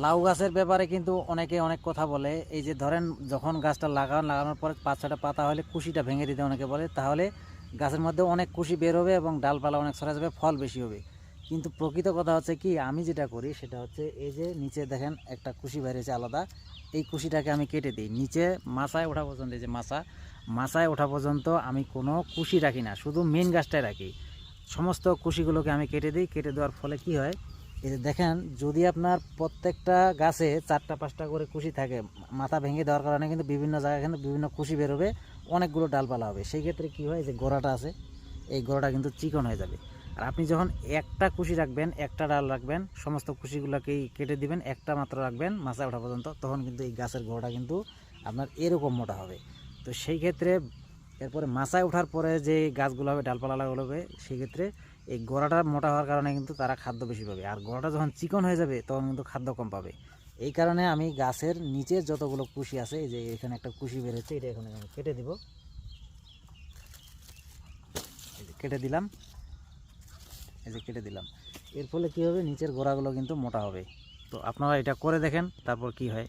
লাউ গাছের ব্যাপারে কিন্তু অনেকে অনেক কথা বলে। এই যে ধরেন যখন গাছটা লাগানোর পরে 5-6টা পাতা হলে কুশিটা ভেঙে দিতে অনেকে বলে, তাহলে গাছের মধ্যে অনেক কুশি বের হবে এবং ডালপালা অনেক ছড়া যাবে, ফল বেশি হবে। কিন্তু প্রকৃত কথা হচ্ছে কি, আমি যেটা করি সেটা হচ্ছে এই যে নিচে দেখেন একটা কুশি বেরিয়েছে আলাদা, এই কুশিটাকে আমি কেটে দিই নিচে মাচায় ওঠা পর্যন্ত। এই যে মাচায় ওঠা পর্যন্ত আমি কোনো কুশি রাখি না, শুধু মেন গাছটাই রাখি। সমস্ত কুশিগুলোকে আমি কেটে দিই। কেটে দেওয়ার ফলে কি হয়, এই যে দেখেন, যদি আপনার প্রত্যেকটা গাছে 4টা-5টা করে কুশি থাকে, মাথা ভেঙে দেওয়ার কারণে কিন্তু বিভিন্ন জায়গায় কিন্তু বিভিন্ন কুশি বেরোবে, অনেকগুলো ডালপালা হবে। সেই ক্ষেত্রে কী হয়, যে গোড়াটা আছে এই গোড়াটা কিন্তু চিকন হয়ে যাবে। আর আপনি যখন একটা কুশি রাখবেন, একটা ডাল রাখবেন, সমস্ত কুশিগুলোকেই কেটে দিবেন, একটা মাত্র রাখবেন মাথায় ওঠা পর্যন্ত, তখন কিন্তু এই গাছের গোড়াটা কিন্তু আপনার এরকম মোটা হবে। তো সেই ক্ষেত্রে এরপরে মাচায় ওঠার পরে যে গাছগুলো হবে, ডালপালাগুলো হবে, সেই ক্ষেত্রে এই গোড়াটা মোটা হওয়ার কারণে কিন্তু তারা খাদ্য বেশি পাবে। আর গোড়াটা যখন চিকন হয়ে যাবে তখন কিন্তু খাদ্য কম পাবে। এই কারণে আমি গাছের নিচে যতগুলো কুশি আছে, এই যে এখানে একটা কুশি বের হচ্ছে, এটা এখানে আমি কেটে দিব। এই যে কেটে দিলাম, এই যে কেটে দিলাম। এর ফলে কী হবে, নিচের গোড়াগুলো কিন্তু মোটা হবে। তো আপনারা এটা করে দেখেন, তারপর কি হয়।